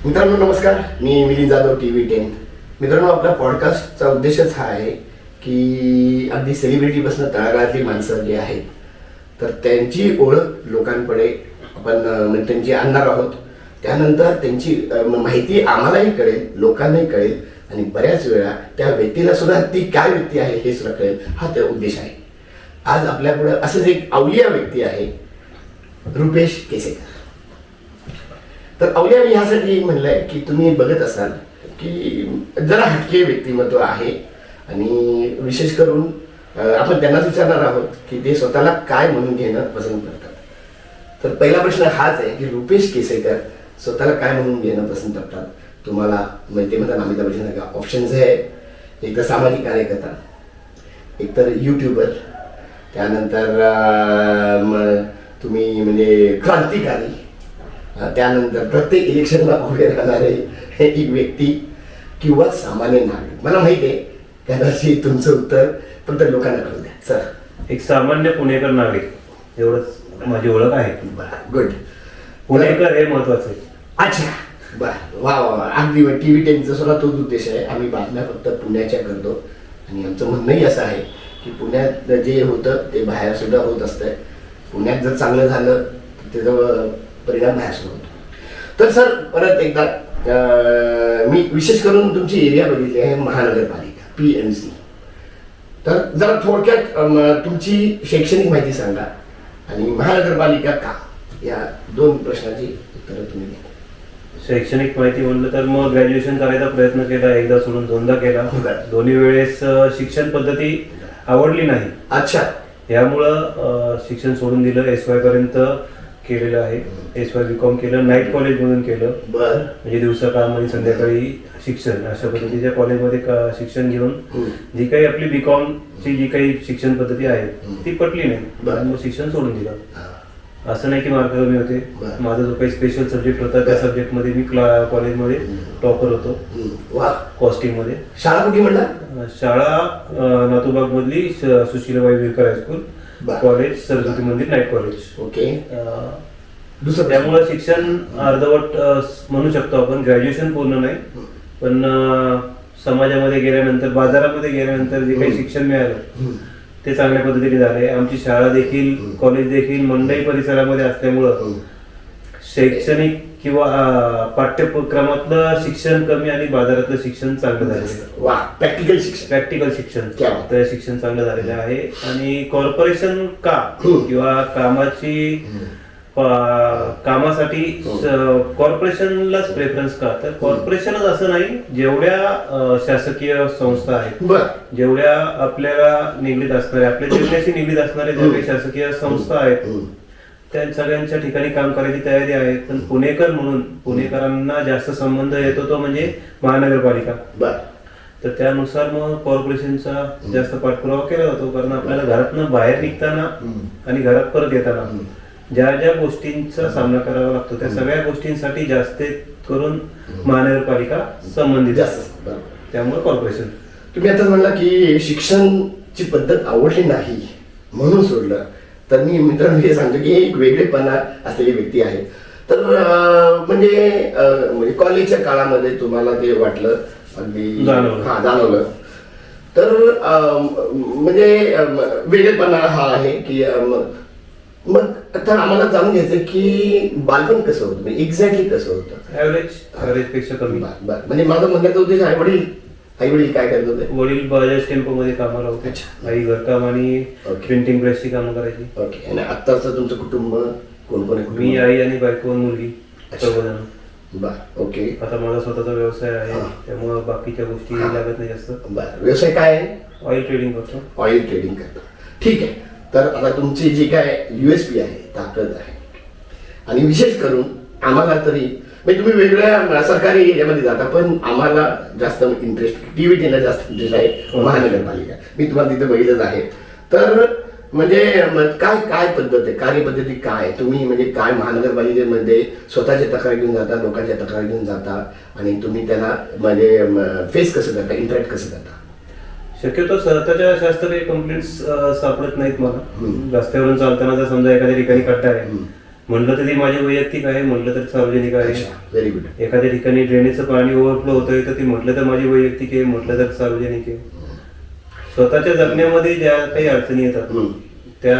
मित्रांनो नमस्कार, मी मिलिंद जाधव TV10. मित्रांनो, आपला पॉडकास्टचा उद्देशच हा आहे की अगदी सेलिब्रिटीपासून तळागाळातली माणसं जी आहेत तर त्यांची ओळख लोकांकडे आपण त्यांची आणणार आहोत. त्यानंतर त्यांची माहिती आम्हालाही कळेल, लोकांनाही कळेल आणि बऱ्याच वेळा त्या व्यक्तीला सुद्धा ती काय व्यक्ती आहे हे सुद्धा कळेल. हा त्या उद्देश आहे. आज आपल्यापुढं असंच एक अवलिया व्यक्ती आहे, रुपेश केसेकर. तर अवलिया मी ह्यासाठी म्हणलंय की तुम्ही बघत असाल की जरा हटके व्यक्तिमत्व आहे आणि विशेष करून आपण त्यांनाच विचारणार आहोत की ते स्वतःला काय म्हणून घेणं पसंत करतात. तर पहिला प्रश्न हाच आहे की रुपेश केसेकर स्वतःला काय म्हणून घेणं पसंत करतात. तुम्हाला ते म्हणतात आम्ही त्या ऑप्शन्स आहे. एक तर सामाजिक कार्यकर्ता, एक तर यूट्यूबर, त्यानंतर तुम्ही म्हणजे क्रांतिकारी, त्यानंतर प्रत्येक इलेक्शनला उभे राहणारे एक व्यक्ती किंवा सामान्य नागरिक. मला माहिती आहे कदाचित तुमचं उत्तर फक्त लोकांना कळू द्या. सर, एक सामान्य पुणेकर नागरिक एवढंच माझी ओळख आहे. गुड. पुणेकर हे महत्वाचं आहे. अच्छा, बरं, वा वा वा. अगदी TV10चा सुद्धा तोच उद्देश आहे. आम्ही बातम्या फक्त पुण्याच्या करतो आणि आमचं म्हणणंही असं आहे की पुण्यात जे होतं ते बाहेर सुद्धा होत असतंय. पुण्यात जर चांगलं झालं तर त्याचा परिणाम बाहेर सुद्धा होतो. तर सर, परत एकदा मी विशेष करून तुमची एरिया बघितली आहे, महानगरपालिका PMC. तर जरा थोडक्यात तुमची शैक्षणिक माहिती सांगा आणि महानगरपालिका का, या दोन प्रश्नाची उत्तरं तुम्ही द्या. शैक्षणिक माहिती म्हणलं तर मग ग्रॅज्युएशन करायचा प्रयत्न केला, एकदा सोडून दोनदा केला. दोन्ही वेळेस शिक्षण पद्धती आवडली नाही. अच्छा. यामुळं शिक्षण सोडून दिलं. SY पर्यंत केलेलं आहे. SY BCom केलं, नाईट कॉलेजमधून केलं. बरं. म्हणजे दिवसा काम आणि संध्याकाळी शिक्षण, अशा पद्धतीच्या कॉलेजमध्ये शिक्षण घेऊन जी काही आपली BCom ची जी काही शिक्षण पद्धती आहे ती पटली नाही. मग शिक्षण सोडून दिलं. असं नाही की मार्क कमी होते. माझा जो काही स्पेशल सब्जेक्ट होता त्या सब्जेक्टमध्ये मी कॉलेजमध्ये टॉपर होतो. कॉस्टिंग मध्ये. शाळा कुठे म्हणला? शाळा नातूबाग मधली सुशीलाबाई विरकर हायस्कूल, कॉलेज सरस्वती मंदिर नाईट कॉलेज. ओके. दुसरं त्यामुळे शिक्षण अर्धवट म्हणू शकतो आपण. ग्रॅज्युएशन पूर्ण नाही, पण समाजामध्ये गेल्यानंतर, बाजारामध्ये गेल्यानंतर जे काही शिक्षण मिळालं ते चांगल्या पद्धतीने झाले. आमची शाळा देखील, कॉलेज देखील मंडई परिसरामध्ये असल्यामुळं शैक्षणिक किंवा पाठ्यक्रमातलं शिक्षण कमी आणि बाजारातलं शिक्षण चांगलं झालं. प्रॅक्टिकल शिक्षण तर शिक्षण चांगलं झालेलं आहे. आणि कॉर्पोरेशन का किंवा कामासाठी कॉर्पोरेशनलाच प्रेफरन्स का, तर कॉर्पोरेशनच असं नाही, जेवढ्या शासकीय संस्था आहेत, जेवढ्या आपल्याला निगडीत असणारे, आपल्या जीवनाशी निगडीत असणारे ज्या काही शासकीय संस्था आहेत त्या सगळ्यांच्या ठिकाणी काम करायची तयारी आहे. पण पुणेकर म्हणून पुणेकरांना जास्त संबंध येतो तो म्हणजे महानगरपालिका. तर त्यानुसार मग कॉर्पोरेशनचा जास्त पाठपुरावा केला जातो. कारण आपल्याला घरातनं बाहेर निघताना आणि घरात परत येताना ज्या ज्या गोष्टींचा सामना करावा लागतो त्या सगळ्या गोष्टींसाठी जास्त करून महानगरपालिका संबंधित असते. त्यामुळे कॉर्पोरेशन. तुम्ही आता म्हणला की शिक्षणची पद्धत आवडली नाही म्हणून सोडलं, तर मी मित्रांनो हे सांगतो की एक वेगळेपणा असलेली व्यक्ती आहे. तर म्हणजे कॉलेजच्या काळामध्ये तुम्हाला ते वाटलं, अगदी जाणवलं. तर म्हणजे वेगळेपणा हा आहे की मग आता आम्हाला जाणून घ्यायचं की बालपण कसं होतं, म्हणजे एक्झॅक्टली कसं होतं? ॲव्हरेज पेक्षा कमी. म्हणजे माझं म्हणण्याचा उद्देश आई वडील काय करत होते? वडील बजाज टेम्पो मध्ये कामाला होते. आई घरकाम आणि प्रिंटिंग प्रेसची कामं करायची. ओके. आणि आत्ताचं तुमचं कुटुंब कोण कोण आहे? मी, आई आणि बायको, मुलगी, सर्वजण. ओके. आता माझा स्वतःचा व्यवसाय आहे त्यामुळे बाकीच्या गोष्टी लागत नाही जास्त. व्यवसाय काय आहे? ऑइल ट्रेडिंग करतो. ऑइल ट्रेडिंग करतो. ठीक आहे. तर आता तुमची जी काय USP आहे, ताकद आहे, आणि विशेष करून आम्हाला तरी म्हणजे तुम्ही वेगळ्या सरकारी एरियामध्ये जाता, पण आम्हाला जास्त इंटरेस्ट TV10ला जास्त इंटरेस्ट आहे महानगरपालिका. मी तुम्हाला तिथे बघितलंच आहे. तर म्हणजे काय पद्धत आहे, कार्यपद्धती काय, तुम्ही म्हणजे काय महानगरपालिकेमध्ये स्वतःच्या तक्रार घेऊन जाता, लोकांच्या तक्रार घेऊन जाता आणि तुम्ही त्याला म्हणजे फेस कसं करता, इंटरॅक्ट कसं करता? शक्यतो स्वतःच्या शास्त्रीय कंप्लेंट्स सापडत नाहीत मला. रस्त्यावरून चालताना जर समजा एखाद्या ठिकाणी खड्डा आहे म्हटलं तर ती माझी वैयक्तिक आहे, म्हटलं तर सार्वजनिक आहे. Very good. एखाद्या ठिकाणी ड्रेनेजचं पाणी ओव्हरफ्लो होतंय तर ती म्हटलं तर माझी वैयक्तिक आहे, म्हटलं तर सार्वजनिक आहे. स्वतःच्या जगण्यामध्ये ज्या काही अडचणी येतात त्या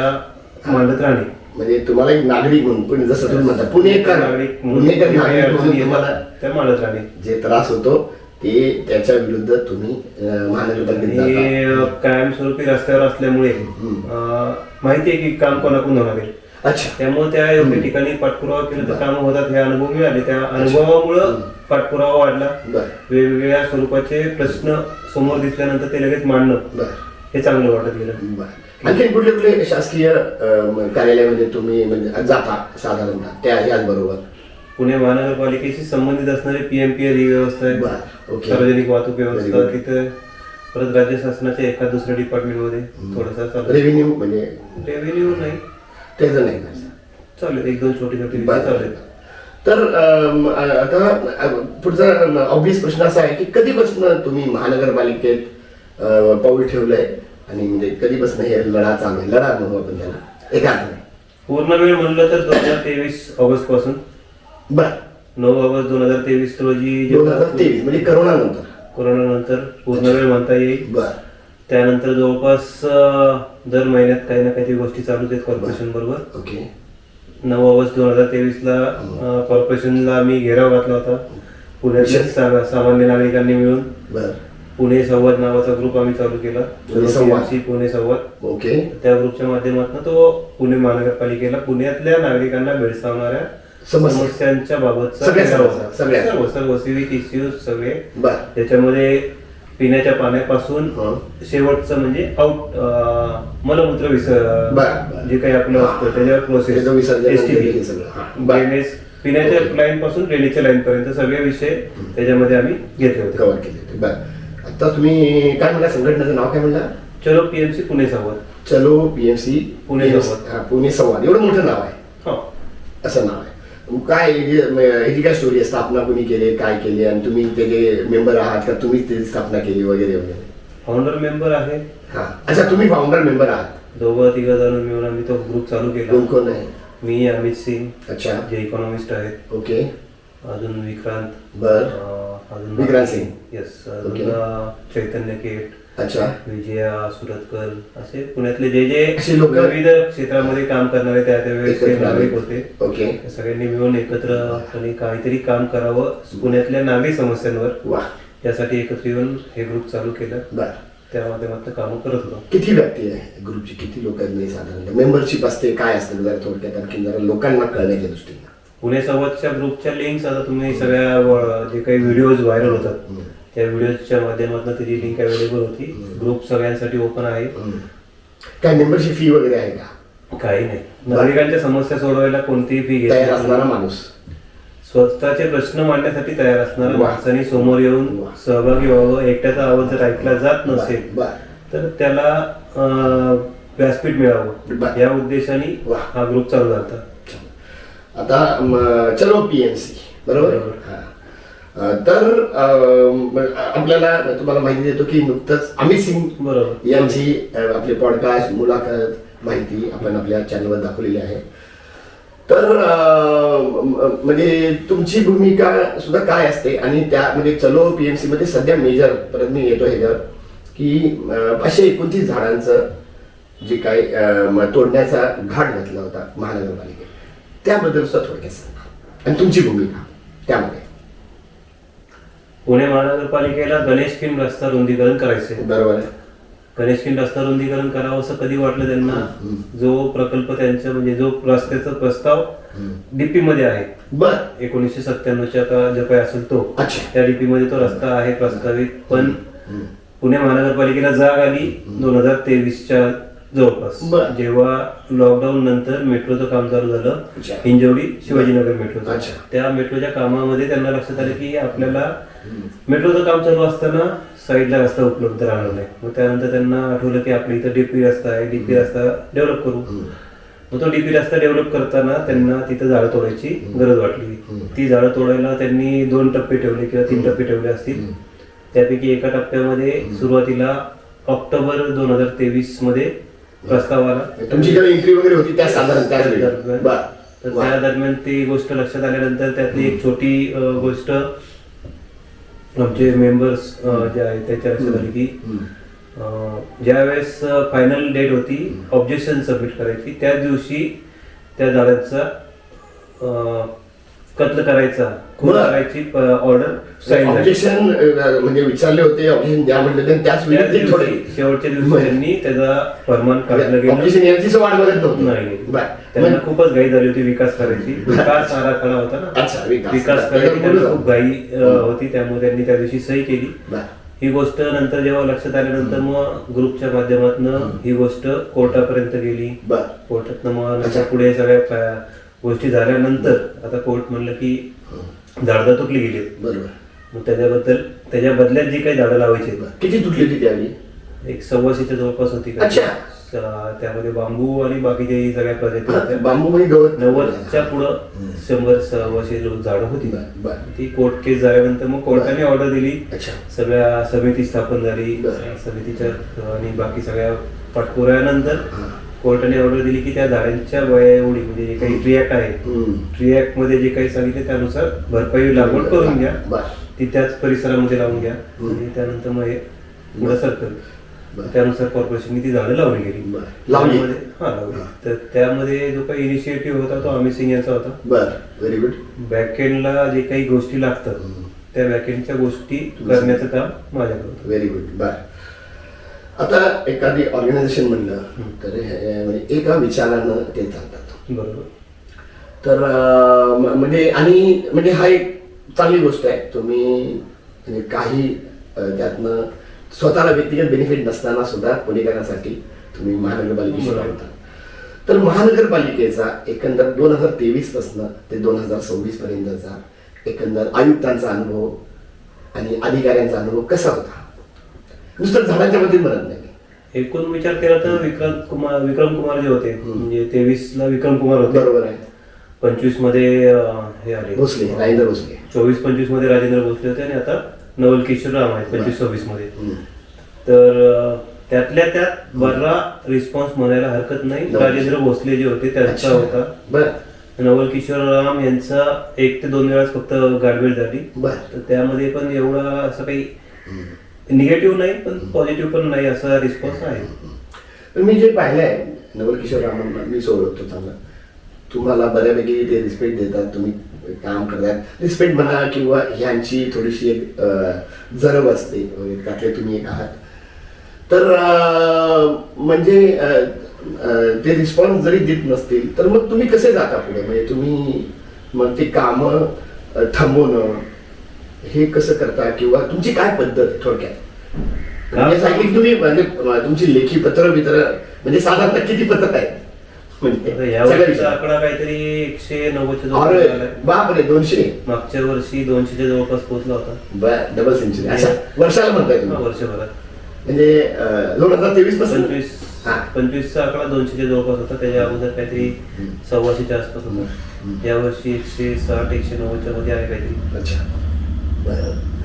मांडत राहणे. म्हणजे तुम्हाला एक नागरिक म्हणून पण जसं तुम्ही म्हणता पुणेकर नागरिक पुणेकर नागरिक म्हणून अडचणी तुम्हाला येतात त्या मांडत राहणे. जे त्रास होतो ते त्याच्या विरुद्ध तुम्ही महानगरपालिकेत जाता. आणि कायमस्वरूपी रस्त्यावर असल्यामुळे माहिती आहे की काम कोणाकडून होणार आहे. अच्छा. त्यामुळे त्या योग्य ठिकाणी पाठपुरावा केला तर कामं होतात हे अनुभव मिळाले. त्या अनुभवामुळं पाठपुरावा वाढला. बरं वेगवेगळ्या स्वरूपाचे प्रश्न समोर दिसल्यानंतर ते लगेच मांडणं बरं हे चांगलं वाटत गेलं. बरं. आणखी कुठले कुठले शासकीय कार्यालयामध्ये तुम्ही म्हणजे जाता साधारणतः त्या याचबरोबर? पुणे महानगरपालिकेशी संबंधित असणारे PMPL ही व्यवस्था आहे, बरं. ओके. सार्वजनिक वाहतूक व्यवस्था तिथे, परत राज्य शासनाच्या एका दुसऱ्या डिपार्टमेंटमध्ये थोडासा चालू. रेव्हेन्यू म्हणजे रेव्हेन्यू नाही त्याचं नाही का? चालू एक दोन छोटी छोटी बरं. चालू आहेत. तर आता पुढचा ऑब्विस प्रश्न असा आहे की कधीपासून तुम्ही महानगरपालिकेत पाऊल ठेवलंय आणि म्हणजे कधीपासून हे लढा चालू आहे? लढा म्हणू आपण त्याला एका अर्थाने. पूर्ण वेळ म्हणलं तर 2023 ऑगस्ट पासून. बरं. 9 ऑगस्ट 2023 रोजी 2023 म्हणजे करोना नंतर. कोरोना नंतर पूर्ण वेळ म्हणता येईल. बरं. त्यानंतर जवळपास दर महिन्यात काही ना काही गोष्टी चालूच आहेत कॉर्पोरेशन बरोबर. ओके. 9 ऑगस्ट 2023 ला कॉर्पोरेशनला आम्ही घेराव घातला होता. पुण्यातल्या सामान्य नागरिकांनी मिळून बरं. पुणे संवाद नावाचा ग्रुप आम्ही चालू केला. पुणे संवाद. पुणे संवाद. ओके. त्या ग्रुपच्या माध्यमातून तो पुणे महानगरपालिकेला पुण्यातल्या नागरिकांना भेडसावणाऱ्या समस्यांच्या बाबतचा सर्व सिव्हिक इश्यूज सगळे. बरं. त्याच्यामध्ये पिण्याच्या पाण्यापासून शेवटचं म्हणजे मलमूत्र जे काही आपलं असतं त्याच्यावर प्रोसेस, ड्रेनेज, पिण्याच्या लाईन पासून ड्रेनेजच्या लाईन पर्यंत सगळे विषय त्याच्यामध्ये आम्ही घेतले होते, कव्हर केले होते. बरं. आता तुम्ही काय म्हणला संघटनेचं नाव काय म्हणला? चलो PMC पुणे संवाद. चलो PMC पुणे संवाद. पुणे संवाद एवढं मोठं नाव आहे. हो, असं नाव आहे. काय ह्याची काय स्टोरी आहे? स्थापना कोणी केली, काय केली आणि तुम्ही त्याचे मेंबर आहात का? तुम्हीच त्याची स्थापना केली वगैरे वगैरे? फाउंडर मेंबर आहे. हा. अच्छा, तुम्ही फाउंडर मेंबर आहात. दोघं तिघ जण मिळून आम्ही तो ग्रुप चालू केला. कोण कोण आहे? मी, अमित सिंग, अच्छा, जे इकॉनॉमिस्ट आहेत. ओके. अजून विक्रांत. बर. अजून विक्रांत सिंग. येस. अजून चैतन्य केट. अच्छा. विजया सुरतकर, असे पुण्यातले जे असे लोक विविध क्षेत्रामध्ये काम करणारे त्या वेळेचे नागरिक होते. ओके. सगळ्यांनी मिळून एकत्रपणे काहीतरी काम करावं पुण्यातल्या नागरिक समस्यांवर. वा. त्यासाठी एकत्र येऊन हे ग्रुप चालू केलं. बर. त्या माध्यमातून कामं करत होतो. किती व्यक्ती आहे ग्रुपची? किती लोक आहेत साधारण? मेंबरशिप असते काय असतं जरा थोडक्यात आणखी जरा लोकांना कळण्याच्या दृष्टीने? पुणे संवादच्या ग्रुपच्या लिंक्स आता तुम्ही सगळ्या जे काही व्हिडिओज व्हायरल होतात त्या व्हिडिओच्या माध्यमातून त्याची लिंक अवेलेबल होती. ग्रुप सगळ्यांसाठी ओपन आहे. काय मेंबरशिप फी वगैरे आहे का? काही नाही. नागरिकांच्या समस्या सोडवायला कोणतीही फी घेत तयार असणारा माणूस, स्वतःचे प्रश्न मांडण्यासाठी तयार असणारा माणसाने समोर येऊन सहभागी व्हावं. एकट्याचा आवाज जर ऐकला जात नसेल तर त्याला व्यासपीठ मिळावं या उद्देशाने हा ग्रुप चालू झाला. आता चलो PMC बरोबर. तर आपल्याला तुम्हाला माहिती देतो की नुकतंच अमित सिंग बरोबर यांची आपले पॉडकास्ट मुलाखत माहिती आपण आपल्या चॅनलवर दाखवलेली आहे. तर म्हणजे तुमची भूमिका सुद्धा काय असते आणि त्यामध्ये चलो PMC मध्ये सध्या मेजर परत मी येतो ह्याच्यावर की 529 झाडांचं जे काय तोडण्याचा घाट घातला होता महानगरपालिकेत त्याबद्दल सुद्धा थोडक्यात सांगा आणि तुमची भूमिका त्यामध्ये. पुणे महानगरपालिकेला गणेशखिंड रस्ता रुंदीकरण करायचे. बरोबर आहे. गणेशखिंड रस्ता रुंदीकरण करावं असं कधी वाटलं त्यांना? जो प्रकल्प त्यांचा म्हणजे जो रस्त्याचा प्रस्ताव DP मध्ये आहे बर 1997च्या आता जो काही असेल तो, अच्छा, त्या DP मध्ये तो रस्ता आहे प्रस्तावित. पण पुणे महानगरपालिकेला जाग आली 2023च्या जवळपास, जेव्हा लॉकडाऊन नंतर मेट्रोचं काम चालू झालं, हिंजवडी शिवाजीनगर मेट्रोचं. त्या मेट्रोच्या कामामध्ये त्यांना लक्षात आलं की आपल्याला मेट्रोचं काम चालू असताना साईडला रस्ता उपलब्ध राहणार नाही. मग त्यानंतर त्यांना आठवलं की आपल्या इथं DP रस्ता आहे, DP रस्ता डेव्हलप करू. मग तो DP रस्ता डेव्हलप करताना त्यांना तिथं झाडं तोडायची गरज वाटली. ती झाडं तोडायला त्यांनी 2 टप्पे ठेवले किंवा 3 टप्पे ठेवले असतील. त्यापैकी एका टप्प्यामध्ये सुरुवातीला ऑक्टोबर 2023 मध्ये प्रस्ताव आला. तुमची जेव्हा एंट्री वगैरे होती त्या साधारण तर त्या दरम्यान ती गोष्ट लक्षात आल्यानंतर त्यातली एक छोटी गोष्ट आमचे मेंबर्स जे आहेत त्याच्या लक्षात आली की ज्या वेळेस फायनल डेट होती ऑब्जेक्शन सबमिट करायची त्या दिवशी त्या झाडांचा कत्ल करायचा खून करायची ऑर्डर ऑब्जेक्शन म्हणजे विचारले होते, ऑब्जेक्शन द्या म्हटलं त्याच वेळी थोडे शेवटच्या दिवशी त्यांनी त्याचा फरमान काढलं गेलं. ऑब्जेक्शन याची वाट बघत नव्हतं. नाही, त्यांना खूपच घाई झाली होती. विकास करायची, विकास आराखडा होता ना, विकास करायची त्यांना खूप घाई होती, त्यामुळे त्यांनी त्या दिवशी सही केली. ही गोष्ट नंतर जेव्हा लक्षात आल्यानंतर मग ग्रुपच्या माध्यमातून ही गोष्ट कोर्टापर्यंत गेली. कोर्टातनं मग नंतर पुढे सगळ्या गोष्टी झाल्यानंतर आता कोर्ट म्हणलं की झाडं तुटली गेली. बरोबर. मग त्याच्या बदल्यात जी काही झाडं लावायची, किती तुटली होती त्यावेळी? एक 100च्या जवळपास होती. त्यामध्ये बांबू आणि बाकीच्या सगळ्या प्रजाती होत्या. बांबू म्हणजे गवत 90च्या पुढं 100-100 झाडं होती. ती कोर्ट केस झाल्यानंतर मग कोर्टाने ऑर्डर दिली. सगळ्या समिती स्थापन झाली. समितीच्या आणि बाकी सगळ्या पाठपुराव्यानंतर कोर्टाने ऑर्डर दिली की त्या झाडांच्या वया एवढी म्हणजे जे काही ट्री ऍक्ट आहे, ट्री ऍक्ट मध्ये जे काही सांगितले त्यानुसार भरपाई लागवड करून घ्या, ती त्याच परिसरामध्ये लावून घ्या. आणि त्यानंतर मग हे पुढं सरकल त्यानुसार कॉर्पोरेशनने ती झाडं लावली गेली. लावली. तर त्यामध्ये जो काही इनिशिएटिव्ह होता तो अमित सिंग यांचा होता. Very good. बॅकएंडला जे काही गोष्टी लागतात त्या बॅकएंडच्या गोष्टी करण्याचं काम माझ्याकडे होतं. Very good. आता एखादी ऑर्गनायझेशन म्हणलं तर एका विचारानं ते चालतात. बरोबर. तर म्हणजे हा एक चांगली गोष्ट आहे. तुम्ही म्हणजे काही त्यातनं स्वतःला व्यक्तिगत बेनिफिट नसताना सुद्धा पुणेकरांसाठी तुम्ही महानगरपालिकेशी लावता. तर महानगरपालिकेचा एकंदर 2023 पासून ते 2026 पर्यंतचा एकंदर आयुक्तांचा अनुभव आणि अधिकाऱ्यांचा अनुभव कसा होता? नुसतं झाडांच्या मध्ये म्हणत नाही. एकूण विचार केला तर विक्रम कुमार जे होते म्हणजे 23ला विक्रम कुमार होते. बरोबर आहे. 25 मध्ये हे आले भोसले, राजेंद्र भोसले. 24-25 मध्ये राजेंद्र भोसले होते आणि आता नवल किशोर राम आहेत 25-26 मध्ये. तर त्यातल्या त्यात बरा रिस्पॉन्स म्हणायला हरकत नाही. राजेंद्र भोसले जे होते त्यांचा होता. नवल किशोर राम यांचा 1 ते 2 वेळाच फक्त गाडबेड झाली. तर त्यामध्ये पण एवढा असं काही निगेटिव्ह नाही पण पॉझिटिव्ह पण नाही असा रिस्पॉन्स आहे. मी जे पाहिलंय नवल किशोर रामांना मी ओळखतो चांगला. तुम्हाला बऱ्यापैकी ते रिस्पेक्ट देतात, तुम्ही काम करतात. रिस्पेक्ट म्हणा किंवा ह्यांची थोडीशी एक जरब असते त्यातले तुम्ही एक आहात. तर म्हणजे ते रिस्पॉन्स जरी देत नसतील तर मग तुम्ही कसे जाता पुढे? म्हणजे तुम्ही मग ते कामं थांबवणं हे कसं करता किंवा तुमची काय पद्धत आहे थोडक्यात? तुम्ही म्हणजे तुमची लेखी पत्र म्हणजे साधारण किती पत्र आहे? आकडा काहीतरी 190च्या जवळ. बापरे, 200. मागच्या वर्षी 200च्या जवळपास पोहोचला होता. Double century. अच्छा, वर्षाला म्हणताय तुम्ही? वर्षभरात म्हणजे 2023 पासून 25चा आकडा 200च्या जवळपास होता. त्याच्या अगोदर काहीतरी 125च्या आसपास होता. या वर्षी 160-190च्या मध्ये आहे काहीतरी. अच्छा.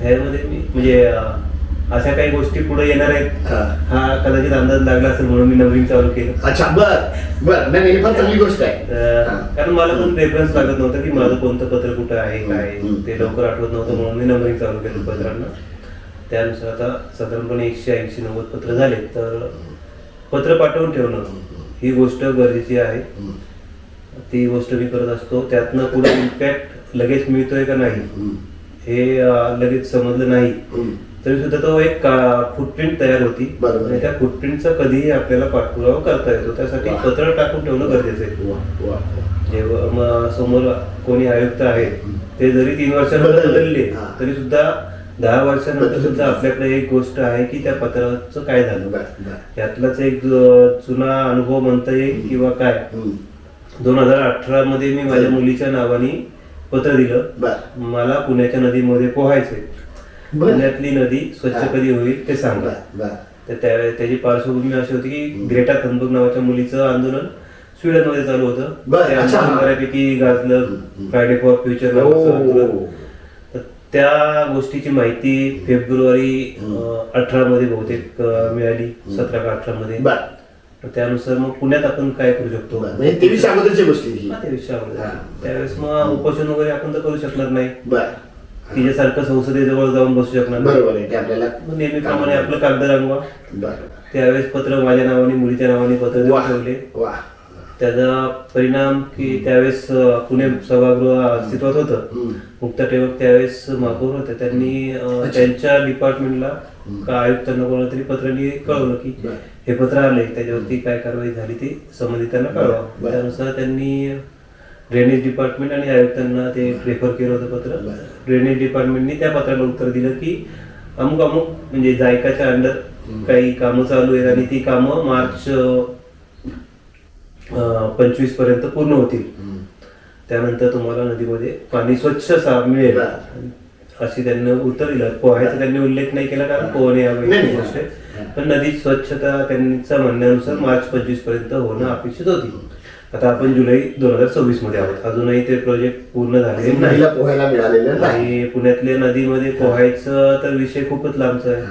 ह्यामध्ये मी म्हणजे अशा काही गोष्टी पुढे येणार आहेत हा कदाचित अंदाज लागला असेल म्हणून मी नंबरिंग चालू केलं. अच्छा, बर. नाही, फार चांगली गोष्ट आहे. कारण मला पण रेफरन्स लागत नव्हतं की माझं कोणतं पत्र कुठं आहे काय ते लवकर आठवत नव्हतं म्हणून मी नंबरिंग चालू केलं पत्रांना. त्यानुसार आता साधारणपणे 180-190 पत्र झाले. तर पत्र पाठवून ठेवणं ही गोष्ट गरजेची आहे. ती गोष्ट मी करत असतो. त्यातनं पुढे इम्पॅक्ट लगेच मिळतोय का नाही हे लगेच समजलं नाही तरी सुद्धा तो एक फुटप्रिंट तयार होती. आणि त्या फुटप्रिंटचा कधीही आपल्याला पाठपुरावा करता येतो. त्यासाठी पत्र टाकून ठेवणं गरजेचं आहे. जेव्हा समोर कोणी आयुक्त आहेत ते जरी 3 वर्षानंतर बदलले तरी सुद्धा 10 वर्षानंतर सुद्धा आपल्याकडे एक गोष्ट आहे की त्या पत्राचं काय झालं. यातलाच एक जुना अनुभव म्हणता येईल किंवा काय. 2018 मध्ये मी माझ्या मुलीच्या नावाने पत्र दिलं. मला पुण्याच्या नदीमध्ये पोहायचंय. पुण्यातली नदी स्वच्छ कधी होईल ते सांगा. तर त्याची पार्श्वभूमी अशी होती की ग्रेटा थनबर्ग नावाच्या मुलीचं आंदोलन स्वीडन मध्ये चालू होतं. ते आंदोलन बऱ्यापैकी गाजलं. फ्रायडे फॉर फ्युचर नावाचं. तर त्या गोष्टीची माहिती फेब्रुवारी 18 मध्ये बहुतेक मिळाली. 17 का 18 मध्ये. त्यानुसार मग पुण्यात आपण काय करू शकतो. म्हणजे 23 अगोदरची गोष्टी ही. 23 त्यावेळेस मग उपोषण वगैरे आपण तर करू शकणार नाही. बरं. तिच्यासारखं संसदेजवळ जाऊन बसू शकणार नाही. बरोबर आहे. ते आपल्याला नेहमीप्रमाणे आपलं कागद रंगवा. बरं. त्यावेळेस पत्र माझ्या नावाने मुलीच्या नावाने पत्र देऊन वा ठेवले. वा. त्याचा परिणाम की त्यावेळेस पुणे सभागृह अस्तित्वात होतं. मुक्ताटेवक त्यावेळेस महापौर होते. त्यांनी त्यांच्या डिपार्टमेंटला का आयुक्तांना कोणाला तरी पत्राने कळवलं की हे पत्र आले, त्याच्यावरती काय कारवाई झाली ती संबंधितांना कळवा. त्यानुसार त्यांनी ड्रेनेज डिपार्टमेंट आणि आयुक्तांना ते रेफर केलं होतं पत्र. ड्रेनेज डिपार्टमेंटनी त्या पत्राला उत्तर दिलं की अमुक अमुक म्हणजे जायकाच्या अंडर काही कामं चालू आहेत आणि ती कामं मार्च 25 पर्यंत पूर्ण होतील. त्यानंतर तुम्हाला नदीमध्ये पाणी स्वच्छ मिळेल अशी त्यांनी उत्तर दिलं. पोहायचा त्यांनी उल्लेख नाही केला कारण पोहणे हा वेगळी गोष्ट आहे. पण नदी स्वच्छता त्यांच्या म्हणण्यानुसार मार्च 25 पर्यंत होणं अपेक्षित होती. आता आपण जुलै 2026 मध्ये आहोत. अजूनही ते प्रोजेक्ट पूर्ण झालेले नाही. पोहायला मिळालेलं नाही. आणि पुण्यातल्या नदीमध्ये पोहायचं तर विषय खूपच लांबचा आहे.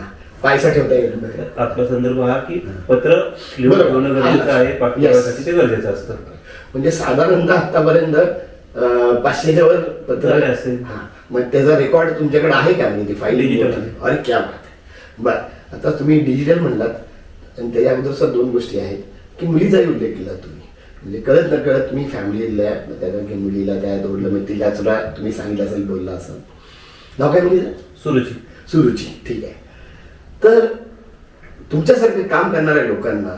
पायसा ठेवता येईल. आपला संदर्भ हा की पत्र लिहून ठेवणं गरजेचं आहे. पाठपुराव्यासाठी ते गरजेचं असतं. म्हणजे साधारणतः आतापर्यंत 500च्या वर पत्र असेल. मग त्याचा रेकॉर्ड तुमच्याकडे आहे का? म्हणजे फाईल डिजिटल. अरे क्या बात आहे. बरं. आता तुम्ही डिजिटल म्हणलात आणि त्याच्या अगोदर 2 गोष्टी आहेत की मुलीचाही उल्लेख केला तुम्ही. म्हणजे कळत न कळत तुम्ही फॅमिलीला त्या मुलीला त्या दोडलं मग तिला सुद्धा तुम्ही सांगितलं असेल, बोलला असेल. नाव काय मुलीचं? सुरुची. सुरुची. ठीक आहे. तर तुमच्यासारखे काम करणाऱ्या लोकांना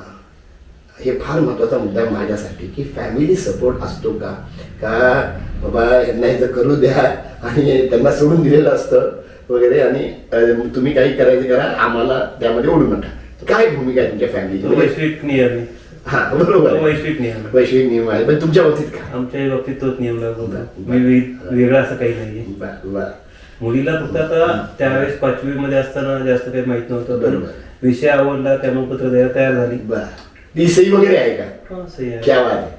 हे फार महत्वाचा मुद्दा आहे माझ्यासाठी की फॅमिली सपोर्ट असतो का बाबा यांना हे करू द्या आणि त्यांना सोडून दिलेलं असतं वगैरे आणि तुम्ही काही करायचं करा, आम्हाला त्यामध्ये ओढू नका. काय भूमिका आहे तुमच्या फॅमिलीची? वैश्विक नियम. हा बरोबर. वैश्विक नियम. वैश्विक नियम आहे. पण तुमच्या बाबतीत काय? आमच्या बाबतीत तोच नियम लागू होता. मी वेगळं असं काही नाहीये. मुलीला फक्त आता त्यावेळेस 5वी मध्ये असताना जास्त काही माहित नव्हतं. पण विषय आवडला त्यामुळे पत्र द्यायला तयार झाली. ती सही वगैरे आहे का? सही आहे. क्या बात आहे.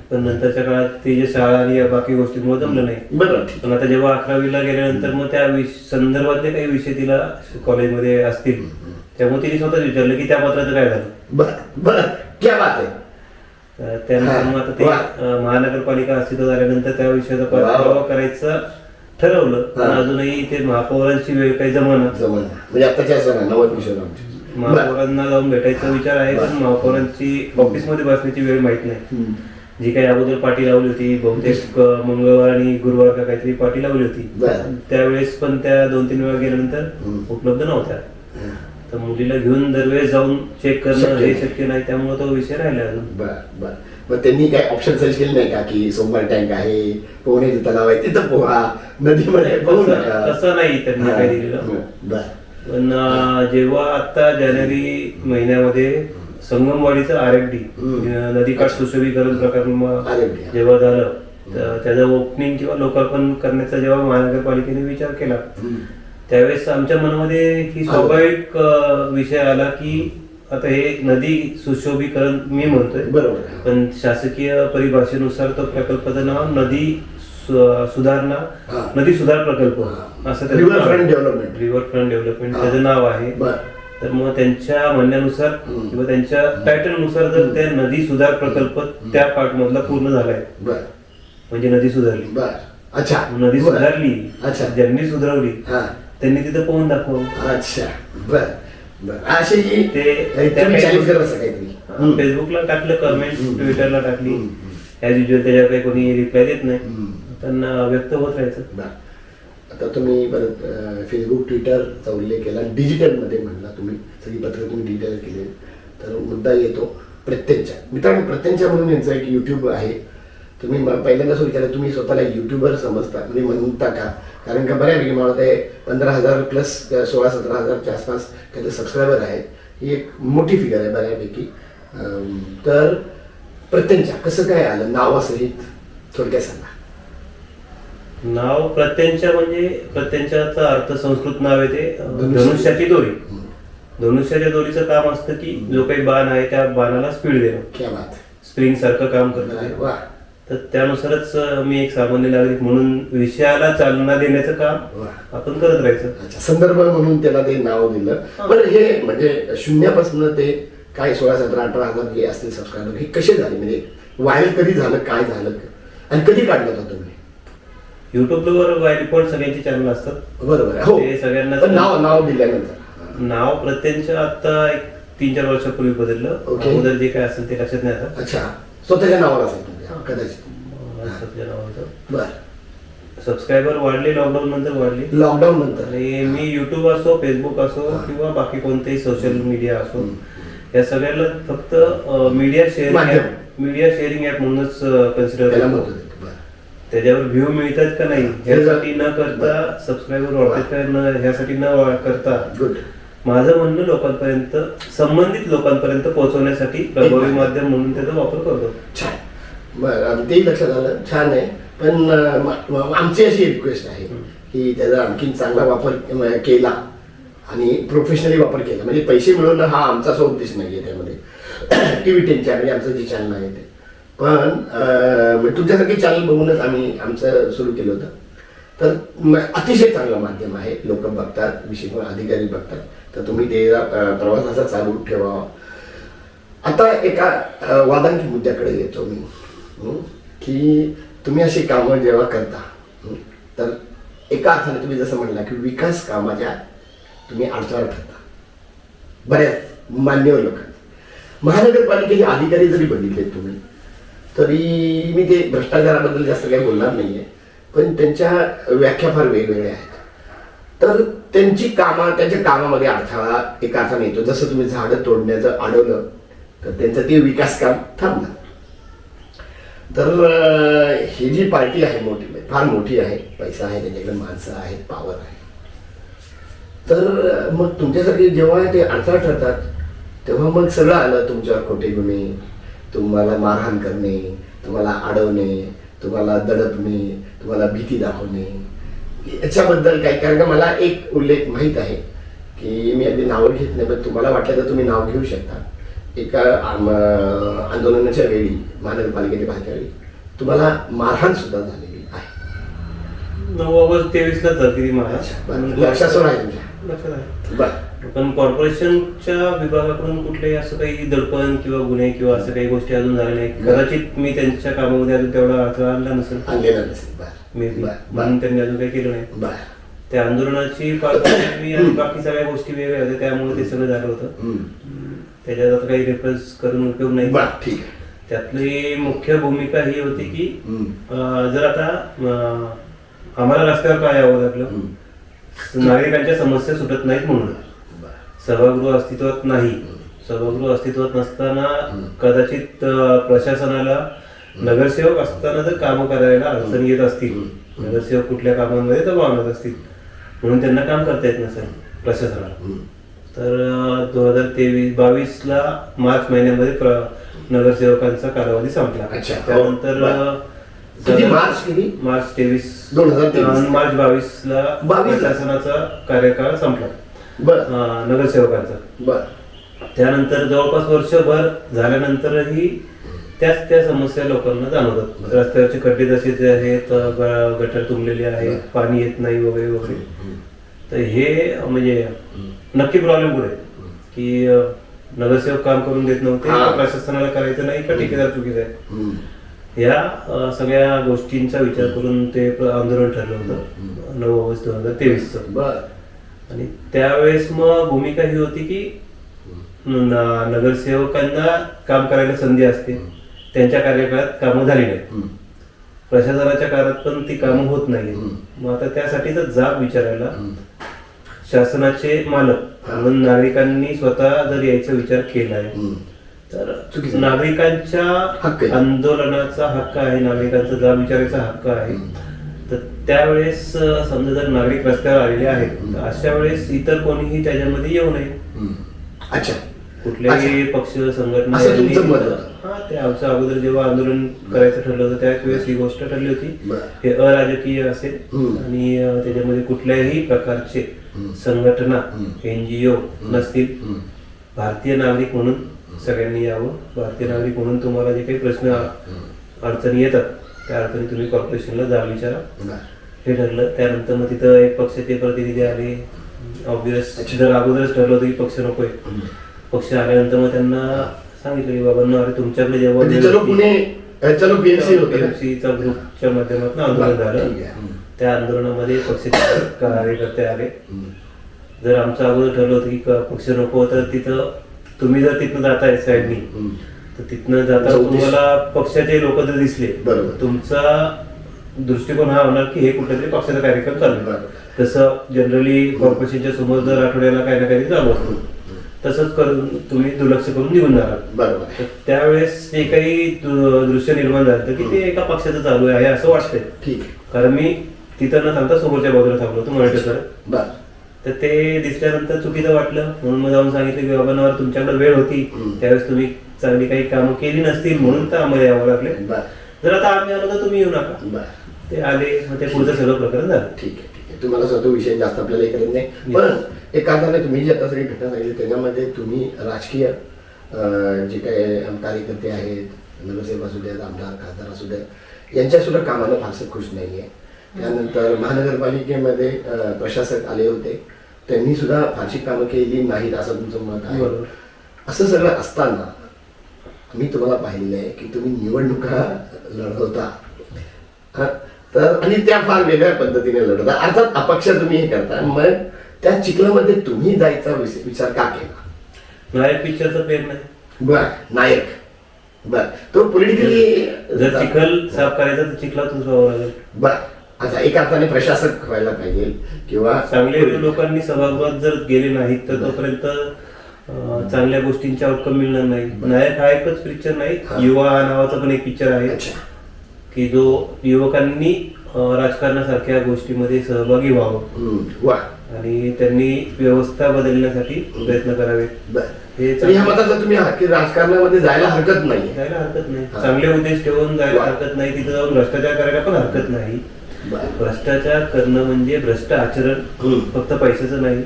पण नंतरच्या काळात ते जे शाळा आणि या बाकी गोष्टींमुळे जमलं नाही. बरं. पण आता जेव्हा 11वीला गेल्यानंतर मग त्या संदर्भातले काही विषय तिला कॉलेजमध्ये असतील त्यामुळे तिने स्वतःच विचारलं की त्या पत्राचं काय झालं. बरं. क्या बात आहे. त्यानंतर मग आता ते महानगरपालिका अस्तित्वात आल्यानंतर त्या विषयाचा पाठपुरावा करायचं ठरवलं. पण अजूनही ते महापौरांची वेळ काही जमाना म्हणजे आताच्या 90 विषय महापौरांना जाऊन भेटायचा विचार आहे. पण महापौरांची ऑफिसमध्ये बसण्याची वेळ माहित नाही. जी काही अगोदर पार्टी लावली होती बहुतेक मंगळवार आणि गुरुवार का काहीतरी पार्टी लावली होती. त्यावेळेस पण त्या 2-3 वेळा गेल्यानंतर उपलब्ध नव्हत्या. तर मुलीला घेऊन दरवेळेस जाऊन चेक करणं हे शक्य नाही. त्यामुळे तो विषय राहिला अजून. बरं. मग त्यांनी काय ऑप्शन सर्च केले नाही का की सोमवार टँक आहे, पोहण्याचं तलाव आहे, तिथं पोहा, नदीमध्ये पोहू नका? तसं नाही त्यांनी काय दिलेलं. पण जेव्हा आता जानेवारी महिन्यामध्ये संगमवाडीचं RFD नदीकाठ सुशोभीकरण प्रकरण जेव्हा झालं त्याचं ओपनिंग किंवा लोकार्पण करण्याचा जेव्हा महानगरपालिकेने विचार केला त्यावेळेस आमच्या मनामध्ये ही स्वाभाविक विषय आला की आता हे नदी सुशोभीकरण मी म्हणतोय बरोबर. पण शासकीय परिभाषेनुसार तो प्रकल्पाचं नाव नदी सुधारणा नदी सुधार प्रकल्प असं रिव्हरफ्रंट डेव्हलपमेंट त्याचं नाव आहे. तर मग त्यांच्या म्हणण्यानुसार किंवा त्यांच्या टायटलनुसार जर त्या नदी सुधार प्रकल्प त्या पार्ट मधला पूर्ण झालाय म्हणजे नदी सुधारली. अच्छा. नदी सुधारली. ज्यांनी सुधारली त्यांनी तिथं पोहून दाखवलं. अच्छा. बरं. असे फेसबुकला टाकलं, कमेंट ट्विटरला टाकली. ऍज युजल त्याच्यावर काही कोणी रिप्लाय देत नाही. त्यांना व्यक्त होत राहायचं. आता तुम्ही परत फेसबुक ट्विटरचा उल्लेख केला, डिजिटलमध्ये म्हणला तुम्ही, सगळी पत्र तुम्ही डिजिटल केले. तर मुद्दा येतो प्रत्यंच्या. मित्रांनो, प्रत्यंच्या म्हणून यांचं एक युट्यूब आहे. तुम्ही पहिल्यांदा असं विचारलं तुम्ही स्वतःला युट्यूबर समजता म्हणजे म्हणता का? कारण का बऱ्यापैकी मला वाटतं 15,000 प्लस 16-17,000च्या आसपास त्याचे सबस्क्रायबर आहेत. ही एक मोठी फिगर आहे बऱ्यापैकी. तर प्रत्यंच्या कसं काय आलं नावासहित थोडक्यात सांगा. नाव प्रत्यंच्या म्हणजे प्रत्यंच्याचा अर्थ संस्कृत नाव आहे ते धनुष्याची दोरी. धनुष्याच्या दोरीचं काम असतं की जो काही बाण आहे त्या बाणाला स्पीड देणं, स्प्रिंग सारखं काम करतं. तर त्यानुसारच मी एक सामान्य नागरिक म्हणून विषयाला चालना देण्याचं काम आपण करत राहायचं. संदर्भ म्हणून त्याला ते नाव दिलं. पण हे म्हणजे शून्यापासून ते काय 16-17-18 जे असतील सबस्क्रायबर हे कसे झाले, म्हणजे व्हायरल कधी झालं, काय झालं आणि कधी काढलं होतं तुम्ही? युट्यूबवर बाय डिफॉल्ट सगळ्यांची चॅनल असतात. बरोबर आहे, हो. ते सगळ्यांना पण नाव दिल्यानंतर नाव प्रत्येकाचं आता एक 3-4 वर्षापूर्वी बदललं. ओके. अगोदर जे काय असेल ते लक्षात नाही आता. अच्छा, स्वतःच्या नावावर असेल तुमच्या कदाचित. स्वतःच्या नावाचं. बरं, सबस्क्रायबर वाढले लॉकडाऊन नंतर वाढले. लॉकडाऊन नंतर. आणि मी युट्यूब असो, फेसबुक असो किंवा बाकी कोणतेही सोशल मीडिया असो, या सगळ्याला फक्त मीडिया शेअरिंग ऍप म्हणूनच कन्सिडर त्याला करतो. महत्त्व देतो. बरं. त्याच्यावर व्ह्यू मिळतात का नाही ह्यासाठी न करता, सबस्क्रायबर वाढतात का न ह्यासाठी न करता, गुड. माझं म्हणणं लोकांपर्यंत, संबंधित लोकांपर्यंत पोहोचवण्यासाठी प्रभावी माध्यम म्हणून त्याचा वापर करतो. छान, बरं, तेही लक्षात आलं, छान आहे. पण आमची अशी रिक्वेस्ट आहे की त्याचा आणखीन चांगला वापर केला आणि प्रोफेशनली वापर केला, म्हणजे पैसे मिळवणं हा आमचा असा उद्देश नाही आहे त्यामध्ये. TV10 म्हणजे आमचं जे चॅनल आहे ते, पण तुमच्यासारखी चॅनल बघूनच आम्ही आमचं सुरू केलं होतं. तर अतिशय चांगलं माध्यम आहे, लोक बघतात, विशेष अधिकारी बघतात, तर तुम्ही ते प्रवास असा चालू ठेवा. आता एका वादांकी मुद्द्याकडे येतो मी, की तुम्ही अशी कामं जेव्हा करता, तर एका अर्थाने तुम्ही जसं म्हणला की विकास कामाच्या तुम्ही अडथळा ठरता बऱ्याच मान्यवर लोकांना. महानगरपालिकेचे अधिकारी जरी बघितले तुम्ही, तरी मी ते भ्रष्टाचाराबद्दल जास्त काही बोलणार नाहीये, पण त्यांच्या व्याख्या फार वेगवेगळ्या आहेत. तर त्यांच्या कामामध्ये अडथळा एका अर्थाने येतो. जसं तुम्ही झाडं तोडण्याचं अडवलं तर त्यांचं ते विकास काम थांबलं. तर ही जी पार्टी आहे मोठी, फार मोठी आहे, पैसा आहे त्यांच्याकडे, माणसं आहेत, पॉवर आहे. तर मग तुमच्यासाठी जेव्हा ते अडथळा ठरतात तेव्हा मग सगळं आलं तुमच्यावर, खोटे गुन्हे, तुम्हाला मारहाण करणे, तुम्हाला अडवणे, तुम्हाला दडपणे, तुम्हाला भीती दाखवणे, याच्याबद्दल काही. कारण का मला एक उल्लेख माहीत आहे की मी अगदी नावं घेत नाही, पण तुम्हाला वाटलं तर तुम्ही नाव घेऊ शकता. एका आंदोलनाच्या वेळी, महानगरपालिकेच्या बाहेरच्या वेळी तुम्हाला मारहाण सुद्धा झालेली आहे. 9 ऑगस्ट 23 ला झाली महाराज. लक्षात आहे तुमच्या? लक्षात आहे. बरं. पण कॉर्पोरेशनच्या विभागाकडून कुठलेही असं काही दडपण किंवा गुन्हे किंवा असं काही गोष्टी अजून झाल्या नाही. कदाचित मी त्यांच्या कामामध्ये अजून तेवढा अडथळा आणला नसेल, आणलेला नसेल. बरं. मे बी, म्हणून त्यांनी अजून काही केलं नाही. बरं. त्या आंदोलनाची पार्श्वभूमी आणि बाकी सगळ्या गोष्टी वेगळ्या होत्या, त्यामुळे ते सगळं झालं होतं. त्याच्यात आता काही रेफरन्स करून उपयोग नाही. बरं, ठीक आहे. त्यातली मुख्य भूमिका ही होती की जर आता आम्हाला रस्त्यावर काय यावं लागलं, नागरिकांच्या समस्या सुटत नाहीत म्हणून. सभागृह अस्तित्वात नाही, सभागृह अस्तित्वात नसताना कदाचित प्रशासनाला नगरसेवक असताना जर कामं करायला अडचणी येत असतील, नगरसेवक कुठल्या कामांमध्ये दबाव आणत असतील म्हणून त्यांना काम करता येत नसेल प्रशासनाला, तर 2022 ला मार्च महिन्यामध्ये नगरसेवकांचा कालावधी संपला. त्यानंतर मार्च 23 2023 मार्च 22 ला प्रशासनाचा कार्यकाळ संपला नगरसेवकांचा. त्यानंतर जवळपास वर्षभर झाल्यानंतरही त्या समस्या लोकांना जाणवतात. रस्त्यावरचे खड्डे तसेच आहेत, गटर तुंबलेले आहेत, पाणी येत नाही वगैरे वगैरे. तर हे म्हणजे नक्की प्रॉब्लेम पुढे की नगरसेवक काम करून देत नव्हते, प्रशासनाला करायचं नाही का ठेकेदार चुकीचं आहे. या सगळ्या गोष्टींचा विचार करून ते आंदोलन ठरलं होतं 9 ऑगस्ट 2023. आणि त्यावेळेस मग भूमिका ही होती की नगरसेवकांना काम करायला संधी असते, त्यांच्या कार्यकाळात कामं झाली नाहीत, प्रशासनाच्या काळात पण ती कामं होत नाही. मग आता त्यासाठीचा जाब विचारायला शासनाचे मालक म्हणून नागरिकांनी स्वतः जर यायचा विचार केलाय तर नागरिकांच्या आंदोलनाचा हक्क आहे, नागरिकांचा जाब विचारायचा हक्क आहे. तर त्यावेळेस समजा जर नागरिक रस्त्यावर आलेले आहेत तर अशा वेळेस इतर कोणीही त्याच्यामध्ये येऊ नये. अच्छा, कुठल्याही पक्ष संघटना, ते आमचं अगोदर जेव्हा आंदोलन करायचं ठरलं होतं त्याच वेळेस ही गोष्ट ठरली होती हे अराजकीय असेल आणि त्याच्यामध्ये कुठल्याही प्रकारचे संघटना NGO नसतील. भारतीय नागरिक म्हणून सगळ्यांनी यावं. भारतीय नागरिक म्हणून तुम्हाला जे काही प्रश्न अडचणी येतात त्या अडचणी तुम्ही कॉर्पोरेशनला जाब विचारा, हे ठरलं. त्यानंतर मग तिथं एक पक्षाचे प्रतिनिधी आले. ऑब्विस जर अगोदरच ठरलं होतं की पक्ष नकोय पक्ष आल्यानंतर मग त्यांना सांगितलं की बाबांनो, अरे तुमच्याकडे जेव्हा म्हणजे चलो पुणे, चलो बीएमसी होतं ना? BMC चा ग्रुपच्या माध्यमातून आंदोलन झालं. ठीक आहे. त्या आंदोलनामध्ये पक्षाचे कार्यकर्ते आले. जर आमचं अगोदर ठरलं होतं की पक्ष नको, तर तिथं तुम्ही जर तिथनं जाताय साईडनी, तर तिथनं जाता जाऊ दे. तुम्हाला पक्षाचे लोक जर दिसले, बरोबर. तुमचा दृष्टिकोन हा होणार की हे कुठेतरी पक्षाचा कार्यक्रम चालू आहे. बरोबर. तसं जनरली कॉर्पोरेशनच्या समोर दर आठवड्याला काही ना काही चालू असतं, तसंच करून तुम्ही दुर्लक्ष करून निघून जाणार. बरोबर. तर त्यावेळेस जे काही दृश्य निर्माण झालं की ते एका पक्षाचं चालू आहे असं वाटतंय. ठीक आहे. कारण मी तिथं न थांबता समोरच्या बाजूला थांबलो होतो मराठीकडे. बरं. तर ते दिसल्यानंतर चुकीचं वाटलं, म्हणून मग जाऊन सांगितलं की बाबा तुमच्याकडे वेळ होती, त्यावेळेस तुम्ही चांगली काही कामं केली नसतील म्हणून तर आम्हाला यावं लागले. बरं. जर आता आम्ही आलो तर तुम्ही येऊ नका. बरं. ते आले, मग ते पुढचं सगळं प्रकरण झालं. ठीक आहे, ठीक आहे. तुम्हाला स्वतः विषय जास्त आपल्याला हे करत नाही, पण एक अर्थाने तुम्ही जी आता सगळी घटना सांगितली त्याच्यामध्ये तुम्ही राजकीय जे काही कार्यकर्ते आहेत, नगरसेवक असू द्यात, आमदार खासदार असू द्यात, यांच्या सुद्धा कामाला फारसं खुश नाही आहे. त्यानंतर महानगरपालिकेमध्ये प्रशासक आले होते, त्यांनी सुद्धा फारशी कामं केली नाहीत असं तुमचं मत आहे. बरोबर. असं सगळं असताना मी तुम्हाला पाहिलेलं आहे की तुम्ही निवडणुका लढवता, हा, तर आणि त्या फार वेगळ्या पद्धतीने लढवता. अर्थात अपक्ष तुम्ही हे करता, मग त्या चिखलामध्ये तुम्ही जायचा विचार का केला? नायक पिक्चरचा प्रेम नाही. बर, नायक. बर, तो पॉलिटिकली जर चिखल साफ करायचा तर चिखलातून जावं लागेल. बर. अच्छा, एका अर्थाने प्रशासक व्हायला पाहिजे किंवा चांगले लोकांनी सभागृहात जर गेले नाहीत तर तोपर्यंत चांगल्या गोष्टींचे आउटकम मिळणार नाही. नायक हा एकच पिक्चर नाही, युवा नावाचा पण एक पिक्चर आहे अच्छा, की जो युवकांनी राजकारणासारख्या गोष्टीमध्ये सहभागी व्हावं वा, आणि त्यांनी व्यवस्था बदलण्यासाठी प्रयत्न करावे. बर. हे तर ह्या मताचा तुम्ही आहात की राजकारणामध्ये जायला हरकत नाही. जायला हरकत नाही, चांगले उद्देश ठेवून जायला हरकत नाही, तिथं जाऊन भ्रष्टाचार करायला पण हरकत नाही. भ्रष्टाचार करणं म्हणजे भ्रष्ट आचरण, फक्त पैशाचं नाही,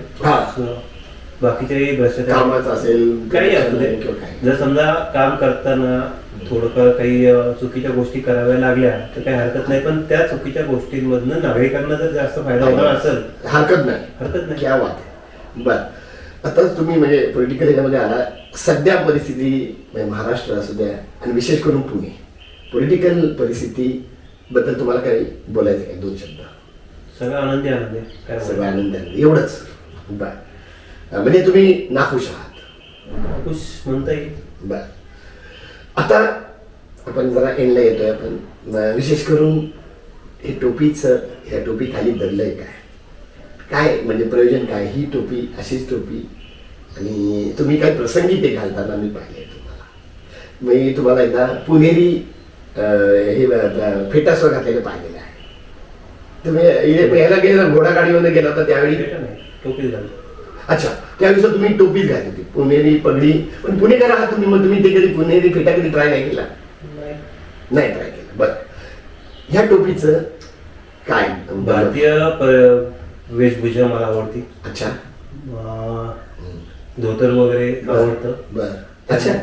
बाकीच्याही भ्रष्टाचार कामाचं असेल, काही असू दे. जर समजा काम करताना थोडंफार काही चुकीच्या गोष्टी कराव्या लागल्या तर काही हरकत नाही, पण त्या चुकीच्या गोष्टींमधनं नागरिकांना जर जास्त फायदा होणार असेल हरकत नाही. हरकत नाही. क्या बात आहे. बर, आता तुम्ही म्हणजे पॉलिटिकल याच्यामध्ये आला, सध्या परिस्थिती म्हणजे महाराष्ट्र असू द्या आणि विशेष करून पुणे, पॉलिटिकल परिस्थिती बद्दल तुम्हाला काही बोलायचं काय? दोन शब्द. सगळं आनंदी आनंदी काय सगळं आनंद आहे एवढंच. बर, म्हणजे तुम्ही नाखुश आहात. खुश म्हणता येईल. बर, आता आपण जरा एंडला येतोय. आपण विशेष करून हे टोपीचं, ह्या टोपी खाली दडलंय काय? काय म्हणजे प्रयोजन काय? ही टोपी अशीच टोपी, आणि तुम्ही काय प्रसंगी ते घालताना मी पाहिले तुम्हाला. मी तुम्हाला एकदा पुणेरी हे फेटासवर घातलेलं पाहिलेलं आहे. तुम्ही याला गेला, घोडा गाडीमध्ये गेला होता त्यावेळी? टोपी झाली. अच्छा, त्यावेळी तुम्ही टोपीच घातली होती, पुणेरी पगडी. पण पुणेकर आहात तुम्ही, मग तुम्ही ते कधी पुणेरी फेटा कधी ट्राय नाही केला? नाही ट्राय केला. बरं, ह्या टोपीचं काय? भारतीय वेशभूषा मला आवडती. अच्छा, धोतर वगैरे आवडतं. बर. अच्छा,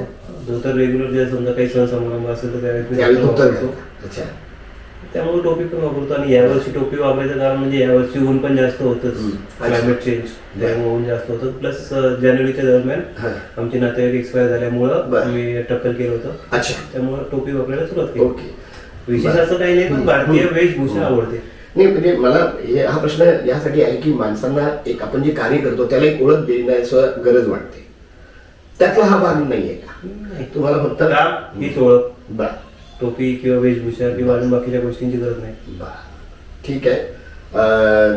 धोतर रेग्युलर जे समजा काही सण समारंभ असेल तर त्यावेळी धोतर घालता. अच्छा, त्यामुळे टोपी पण वापरतो. आणि यावर्षी टोपी वापरायचं कारण म्हणजे यावर्षी ऊन पण जास्त होतंच, क्लायमेट चेंज, त्यामुळे ऊन जास्त होतं. प्लस जानेवारीच्या दरम्यान आमचे नातेवाईक एक्सपायर झाल्यामुळं आम्ही टक्कल केलं होतं. अच्छा, त्यामुळे टोपी वापरायला सुरुवात केली. ओके. विशेष असं काही नाही, पण भारतीय वेशभूषा आवडते. नाही म्हणजे मला हा प्रश्न यासाठी आहे की माणसांना एक आपण जे कार्य करतो त्याला एक ओळख देण्याचं गरज वाटते, त्यातला हा भाग नाहीये का तुम्हाला? फक्त काम हीच ओळख. बर, टोपी किंवा वेशभूषा किंवा अजून बाकीच्या गोष्टींची गरज नाही. बर, ठीक आहे.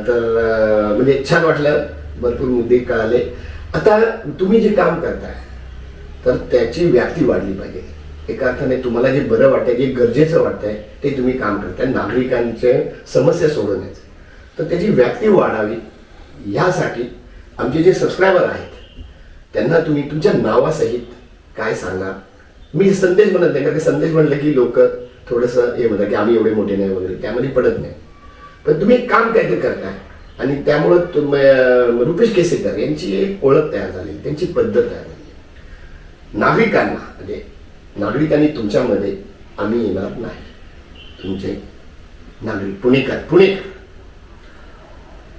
तर म्हणजे छान वाटलं, भरपूर मुद्दे कळाले. आता तुम्ही जे काम करताय तर त्याची व्याप्ती वाढली पाहिजे. एका अर्थाने तुम्हाला जे बरं वाटतंय, जे गरजेचं वाटतंय ते तुम्ही काम करताय, नागरिकांचे समस्या सोडवण्याचे, तर त्याची व्याप्ती वाढावी यासाठी आमचे जे सबस्क्रायबर आहेत त्यांना तुम्ही तुमच्या नावासहित काय सांगणार? मी संदेश म्हणत नाही, कारण संदेश म्हणलं की लोक थोडंसं हे म्हणतात की आम्ही एवढे मोठे नाही वगैरे, त्यामध्ये पडत नाही. पण तुम्ही एक काम काहीतरी करताय आणि त्यामुळं रुपेश केसेकर यांची एक ओळख तयार झाली, त्यांची पद्धत तयार झाली. नागरिकांना म्हणजे नागरिकांनी तुमच्यामध्ये आम्ही येणार नाही, तुमचे नागरिक पुणेकर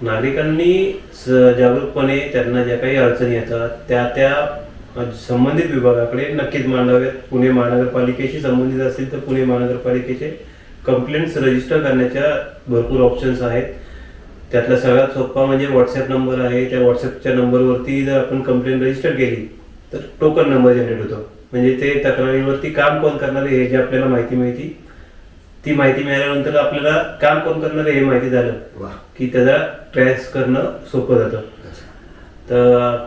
नागरिकांनी जागरूकपणे त्यांना ज्या काही अडचणी येतात त्या संबंधित विभागाकडे नक्कीच मांडाव्यात. पुणे महानगरपालिकेशी संबंधित असेल तर पुणे महानगरपालिकेचे कंप्लेंट्स रजिस्टर करण्याच्या भरपूर ऑप्शन्स आहेत. त्यातला सगळ्यात सोपा म्हणजे व्हॉट्सअप नंबर आहे. त्या व्हॉट्सअपच्या नंबरवरती जर आपण कंप्लेंट रजिस्टर केली तर टोकन नंबर जनरेट होतो. म्हणजे ते तक्रारीवरती काम कोण करणार आहे हे जे आपल्याला माहिती मिळते, ती माहिती मिळाल्यानंतर आपल्याला काम कोण करणार आहे हे माहिती झालं वा. की त्याचा ट्रॅस करणं सोपं जातं. तर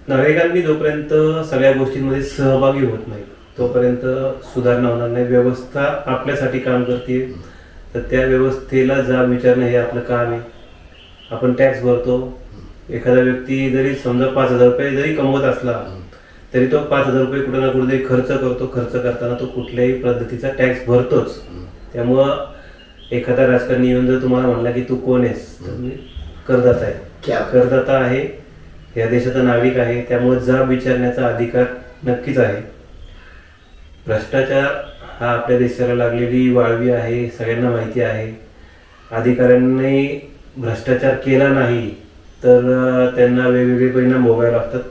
नागरिकांनी जोपर्यंत सगळ्या गोष्टींमध्ये सहभागी होत नाही तोपर्यंत सुधारणा होणार नाही. व्यवस्था आपल्यासाठी काम करते तर त्या व्यवस्थेला जाब विचारणं हे आपलं काम आहे. आपण टॅक्स भरतो. एखादा व्यक्ती जरी समजा 5,000 रुपये जरी कमवत असला तरी तो 5,000 रुपये कुठे ना कुठेतरी खर्च करतो. खर्च करताना तो कुठल्याही पद्धतीचा टॅक्स भरतोच. त्यामुळं एखादा राजकारणी येऊन जर तुम्हाला म्हणला की तू कोण आहेस, तर मी करदाता आहे. करदाता आहे, या देशाचा नागरिक आहे, त्यामुळे जाब विचारण्याचा अधिकार नक्कीच आहे. भ्रष्टाचार हा आपल्या देशाला लागलेली वाळवी आहे, सगळ्यांना माहिती आहे. अधिकाऱ्यांनी भ्रष्टाचार केला नाही तर त्यांना वेगवेगळे परिणाम भोगावे लागतात.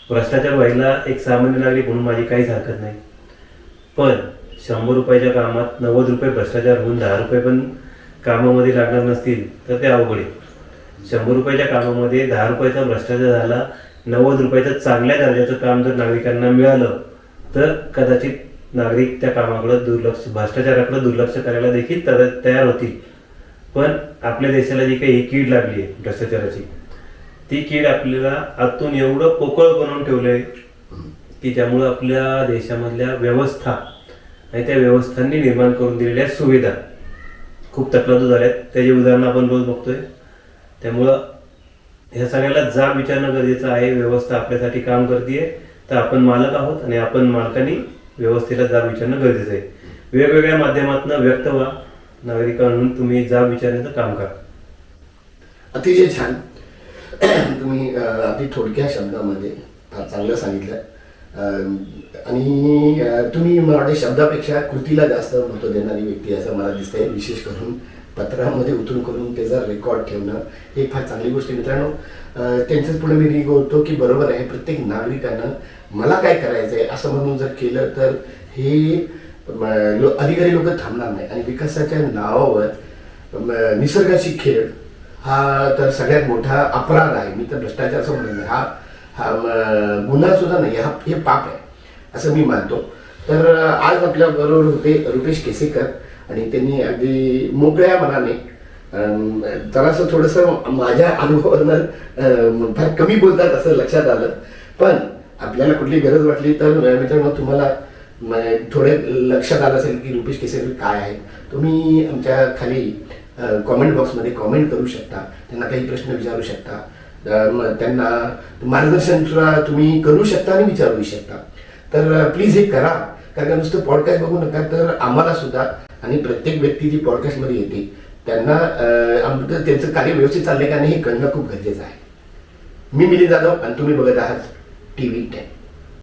भ्रष्टाचार व्हायला एक सामान्य नागरिक म्हणून माझी काहीच हरकत नाही, पण 100 रुपयाच्या कामात 90 रुपये भ्रष्टाचार होऊन 10 रुपये पण कामामध्ये लागणार नसतील तर ते अवघड आहे. 100 रुपयाच्या कामामध्ये 10 रुपयाचा भ्रष्टाचार झाला, 90 रुपयाचं चांगल्या दर्जाचं काम जर नागरिकांना मिळालं तर कदाचित नागरिक त्या कामाकडे भ्रष्टाचाराकडे दुर्लक्ष करायला देखील तयार होतील. पण आपल्या देशाला जी काही कीड लागली आहे भ्रष्टाचाराची, ती कीड आपल्याला आतून एवढं पोकळ बनवून ठेवलंय की त्यामुळं आपल्या देशामधल्या व्यवस्था आणि त्या व्यवस्थांनी निर्माण करून दिलेल्या सुविधा खूप तकलादू झाल्यात. त्याची उदाहरणं आपण रोज बघतोय. त्यामुळं ह्या सगळ्याला जाब विचारणं गरजेचं आहे. व्यवस्था आपल्यासाठी काम करते तर आपण मालक आहोत आणि आपण मालकांनी व्यवस्थेला जाब विचारणं गरजेचं आहे. वेगवेगळ्या माध्यमातून व्यक्त व्हा. नागरिकांना तुम्ही जाब विचारण्याचं काम करा. अतिशय छान. तुम्ही अगदी थोडक्या शब्दामध्ये फार चांगलं सांगितलं. आणि तुम्ही मला वाटते शब्दापेक्षा कृतीला जास्त महत्त्व देणारी व्यक्ती असं मला दिसतंय. विशेष करून पत्रामध्ये उतरून करून त्याचा रेकॉर्ड ठेवणं हे फार चांगली गोष्ट आहे. मित्रांनो, त्यांच्याच पुढे मी होतो की बरोबर आहे, प्रत्येक नागरिकानं मला काय करायचं आहे असं म्हणून जर केलं तर हे अधिकारी लोक थांबणार नाही. आणि विकासाच्या नावावर निसर्गाची खेळ हा तर सगळ्यात मोठा अपराध आहे. मी तर भ्रष्टाचार असं म्हणत नाही, हा गुन्हा सुद्धा नाही, हे पाप आहे असं मी मानतो. तर आज आपल्या बरोबर होते रुपेश केसेकर आणि त्यांनी अगदी मोकळ्या मनाने जरासं थोडंसं माझ्या अनुभवावरनं फार कमी बोलतात असं लक्षात आलं. पण आपल्याला कुठली गरज वाटली तर मित्रांनो तुम्हाला थोडे लक्षात आलं असेल की रुपेश केसेकर काय आहे. तुम्ही आमच्या खाली कॉमेंट बॉक्समध्ये कॉमेंट करू शकता, त्यांना काही प्रश्न विचारू शकता, त्यांना मार्गदर्शन सुद्धा तुम्ही करू शकता आणि विचारू शकता. तर प्लीज हे करा, कारण नुसतं पॉडकास्ट बघू नका. तर आम्हाला सुद्धा आणि प्रत्येक व्यक्ती जी पॉडकास्टमध्ये येते त्यांना त्यांचं कार्य व्यवस्थित चाललंय का नाही हे कळणं खूप गरजेचं आहे. मी मिलिंद जाधव आणि तुम्ही बघत आहात TV10.